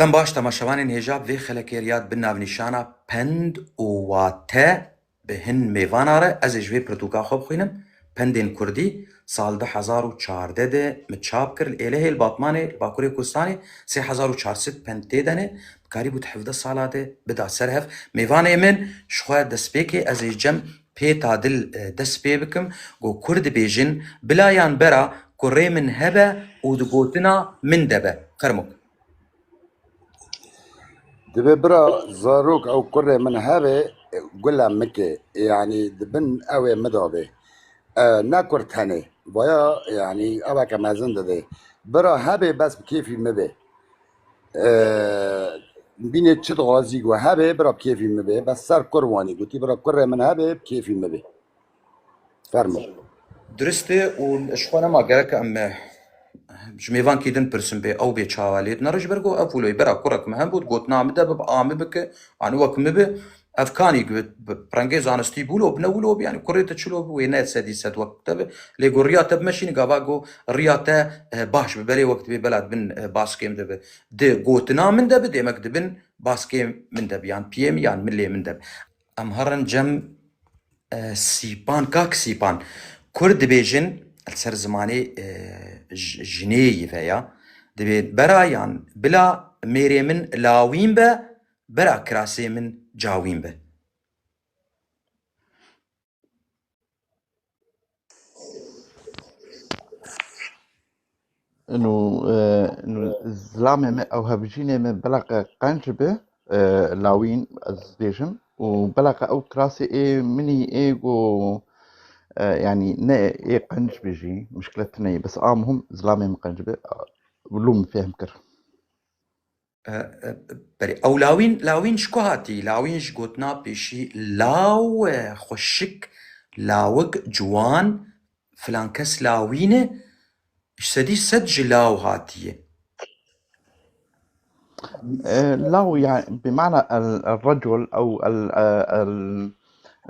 تم باش تماشاوانên hêja vê xelekê riyad bin navnîşana pend û wate bi hin mêvanan re ez ê ji vê pirtûka xwe bixwînim. Pendên Kurdî sal 2014 de min çap kir li Êlihê li Batmanê li Bakurê Kurdistanê 3400 pend tê denê. Bikarîbû di 17 sala de bida ser hev. Mêvanê min ji xwe destpêkê ez ê ji cem pê tadil dest pê bikim got Kurd dibêjin bila yan bera ku rê min hebe û di gotina min de be. Xermûk. دبي برا زاروك او كره من هابي قول مكي يعني دبن اوي مدوبي ناكور تاني ويا يعني ابا كما زند دي برا هابي بس بكيفي مبي بيني تشد غازي وهابي برا بكيفي مبي بس صار كرواني قلتي برا كره من هابي بكيفي مبي فرمو درسته û ji xwe nema gerek em ji mêvan kîdin pirsin bê ew bê çawalê nere ji ber ku ev pûloyê bera kurek me hem bû gotina min de bibe a min bike anî wek min bibe ev kanî bi rengê zanistî bûlo bi ne wilo bî yanî kurê te çilo bî wê ne sedî sed wek te bi lê got riya te bimeşînî gava got riya te baş bi belê wek dibê bela dibin baskêm de bi di gotina min de bi demek dibin baskêm min de bi yan piyê min yan milê min de bi em herin cem sîpan kak sîpan Kurd dibêjin li ser zimanê jineyê veya dibê bera yan bila mêrê min lawîn be bera kirasê min cawîn be. انه الزلامه او هبجينه من بلغ قنجبه لاوين ازديجم وبلغ او كراسي اي مني ايجو يعني نا اي قنجبه جي مشكلتنا بس مهم زلامه من قنجبه ولوم فهم كر بري او لاوین شکو هاتی لاوینش گوتنا پیشی لاو خوشک لاوگ جوان فلان کس لاوینه اشتدي سد لاو هاتیه لاو يعني بمعنى الرجل او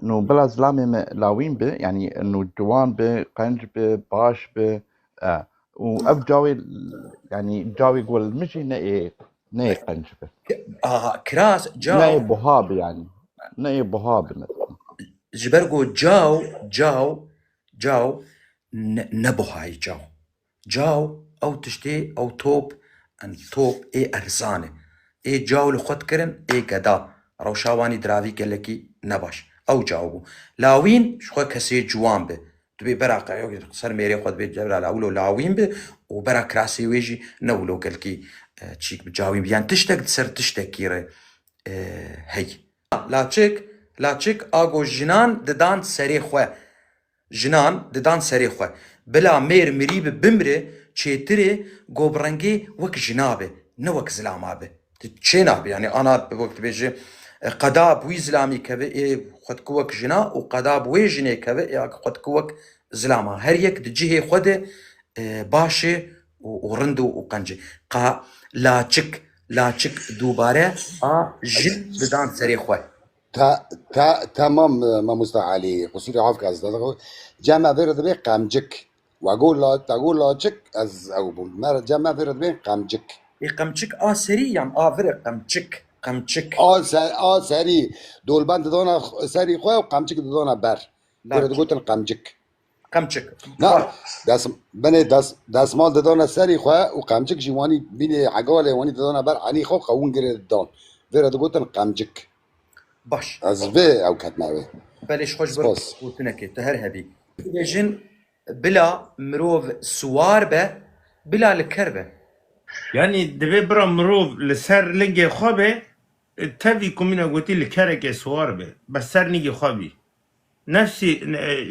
انه بلا زلامه لاوين به يعني انه جوان به قنج به باش به واب جاوي يعني جاوي يقول مشي ناي قنج به كراس ناي جاو بهاب يعني ناي بهاب مثلا جبرگو جاو نبوهاي جاو او تشتي او توب ان توب اي ارزانه اي جاو لخوت كرن اي قدا روشاواني دراوي كلكي نباش او جاوبو لاوين شخو كسي جوان به تبي برا سر ميري خود بي جبر لاولو لاوين به وبرا كراسي ويجي نولو كلكي تشيك بجاوين بيان تشتك سر تشتكيره هي لاچک آگو جنان ددان سری خواه بلا میر مریب بمره چیتره گوبرنگی وک جنابه نه وک زلامابه چه نابه يعني انا بوقت بيجي قداب وي زلامي كبه خد كوك جنا وقداب وي جني كبه خد كوك زلاما هر يك دجيه خد باشه ورندو وقنجي قا لاچک دوباره جن ددان سری خواه تمام ما مستعالي قصوري عافك از دادو جمع فرد بي قمجك واقول لا تقول لا جك از او مر جمع فرد بي قمجك قمچک سری یان آور قمچک سری دول بند دونا سری خواه و قمجك دونا بر فرد قلت قمچک لا بني دسمال دونا سری خواه و قمجك جواني بيني عقالي واني دونا بر عني خو قوون گرد دون فرد قلت قمجك باش از في او كتماوي بلش خوش برس وتنكي تهر هبي جن بلا مروف سوار به بلا الكربه يعني دبي برا مروف لسر لنجي خوبه تبي كمينا قلتي الكرك سوار به بس سر نيجي خوبي نفسي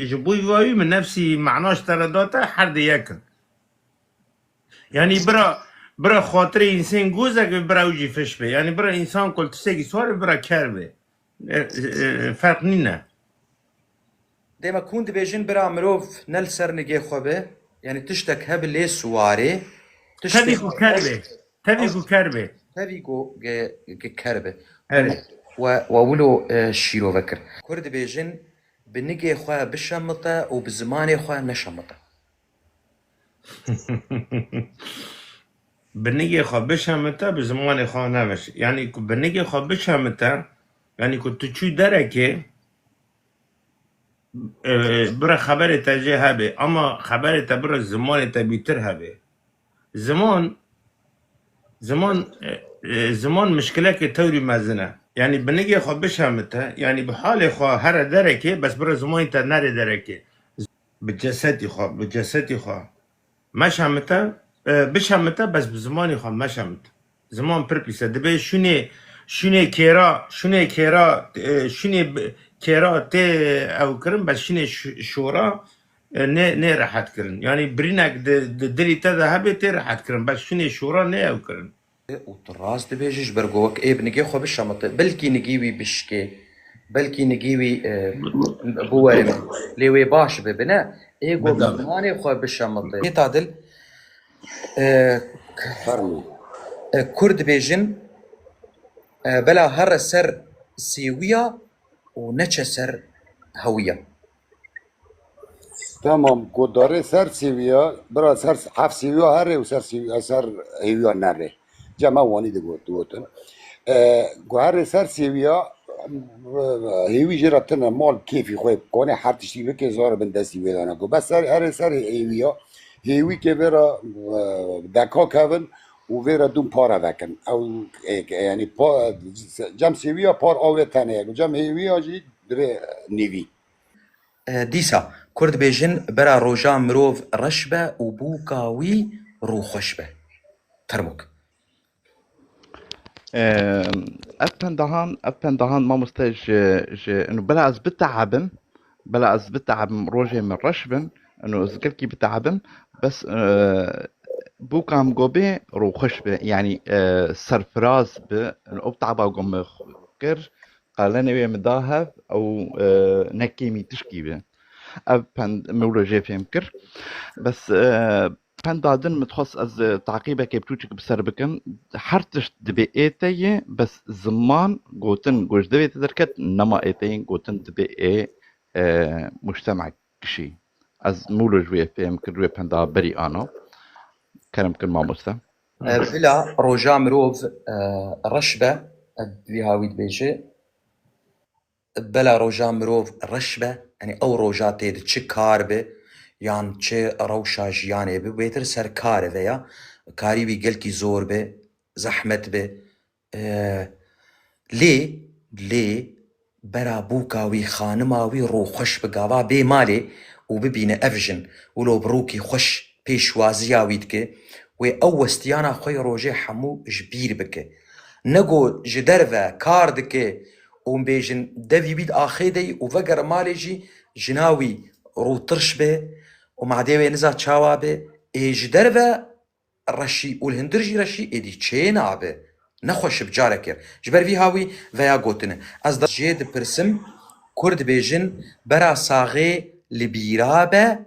جبوي وايو من نفسي معناش ترداتا حد يكن يعني برا خاطر انسان جوزك برا وجي فش به يعني برا انسان قلت سيجي سوار برا كربه فرق نينا ديما كون دبيجن برا مروف نل سر نيجي خوبه يعني تشتك هب لي سواري تبيكو كربه كربه وولو شيرو فكر كرد بيجن بنيجي خواه بشمطه وبزماني خواه نشمطه بنيجي خابش همتا بزمان خانمش يعني بنيجي خابش همتا يعني كنت تشو دركه برا خبر تجي هبه اما خبر تبرا زمان تبيتر هبه زمان زمان مشكلة كتوري مازنة يعني بنيجي خابش همتا يعني بحال خوا هر دركه بس برا زمان تنار دركه بجسدي خوا مش همتا بش همتا بس بزماني خوا مش همتا زمان پرپیسه دبی شونه کیرا کیرا ته او کرن بس شونه شورا نه راحت کرن يعني برينك دلي تذا هبه ته راحت کرن بس شونه شورا نه او کرن والراس دبيجيش برجوك إيه بنجي خو بالشمط بلكي نجيوي بشكي بلكي نجيوي بوارمه ليوي باش ببنا إيه جو بالضبط بماني خو بالشمط تعدل فرمي كرد بيجن بلا هر سر سيوية ونچ سر هوية تمام قدره سر سيويا برا سر حف سيويا هري وسر سيويا سر هيويا نري جمع واني دي قوتن هري سر سيويا هيوي جراتنا مال كيفي خوي كوني حر تشتي لكي زار بن دستي ويدانا قو بس هري سر هيويا هيوي كي فيرا داكا كافن وفيرا دون بارا ذاكن او يعني جم سيويا بار اوه تانية جم هيويا جي دري نيفي ديسا كرد بيجن برا روجا مروف رشبة وبوكاوي روخشبة ترمك أبن دهان ما مستج إنه بلا أز بتعبن روجي من رشبن إنه زكلكي بتعبن بس بوكام جوبي رو خشبه يعني سرفراز ب إنه أبتعبا قم كر قالنا بي مداهب أو نكيمي تشكيبه أبن مولوجي فيهم كر بس بن دادن متخص از تعقيبه كي بتوچك بسربكن حرتش دبي ايتي بس زمان قوتن قوش دبي تدركت نما ايتين قوتن دبي اي مجتمع كشي از مولوج ويه فيهم كر ويه بندا بري انا كرم كل ما مستا بلا روجا مروف رشبة بيهاويد بيجي بلا روجا مروف رشبة يعني او روجا تيد چه کار به یان چه روشا جیانه به بهتر سر کار ویا کاری وی گل کی زور به زحمت به لی برا بوکاوی خانماوی رو خوش بگاوا بی مالی و ببینه افجن ولو بروکی خوش پیشوازیاوید که و او وستیانا خوی روژه حمو جبیر بکه نگو جدر و کار دکه و بیجن دوی بید آخی دی و وگر مالی جی جناوی رو ترش به ومع ديوي نزا تشاوابي ايج دربا رشي والهندرجي رشي ايدي تشينابي نخوش بجاركر جبر في هاوي ويا قوتنا از دا جيد برسم كرد بيجن برا صاغي لبيرابة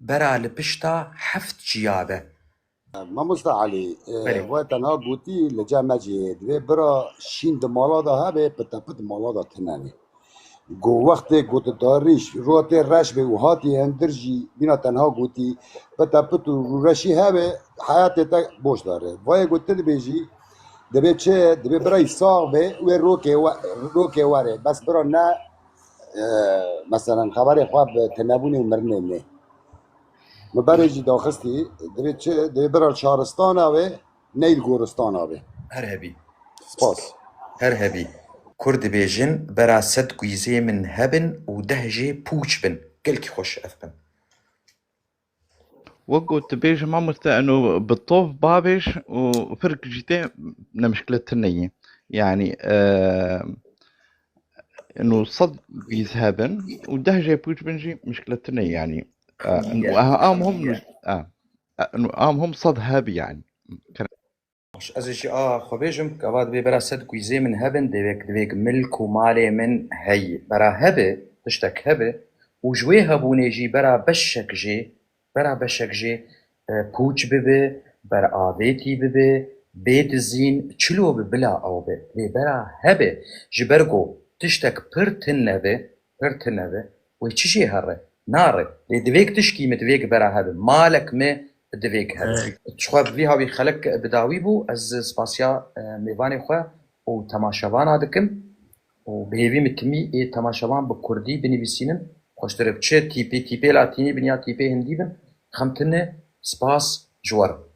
برا لبشتا حفت جيابة ما مستعلي بله وقتنا قوتي لجا مجيد برا شين دمالا دا هبه بتابت مالا دا تناني گو وقت گوت داریش روت رش به وهاتی اندرجی بینا تنها گوتی پتا پتو رشی هبه حیات تا بوش داره وای گوت بیجی دبی چه دبی برای ساغ به و روکه واره بس برا نه مثلا خبر خواب تنبونی و مرنه نه مبرجی داخستی دبی چه دبی برا شهرستان آوه نیل گورستان آوه هرهبي سپاس هرهبي كرد بيجن برا سد قويزي من هبن ودهجي بوش بن كلكي خوش أثبن وقت بيج ما مستا انه بالطوف بابش وفرق جيتين من مشكلة النية يعني انه صد يذهبن ودهجة بوش بنجي مشكلة النية يعني انه امهم انه امهم صد هابي يعني از اشی خو بیجم که بعد بی برا سد کویزه من هبن دویک ملک و مال من هی برا هبه تشتک هبه و جوی هبونه جی برا بشک جی پوچ ببه برا آویتی ببه بیت زین چلو ببلا او به بی برا هبه جبرگو تشتک پرتن نبه و چیشی هره ناره لی دویک تشکی متویک برا هبه مالک می دفيك هذا تشخوا في هاوي خلق بداوي بو از سباسيا ميفاني خوا و تماشاوان دكم و بهيفي متمي اي تماشاوان بكردي بنويسينن خوشتر بچه تيبي لاتيني بنيا تيبي هندي بن خمتنه سپاس جوار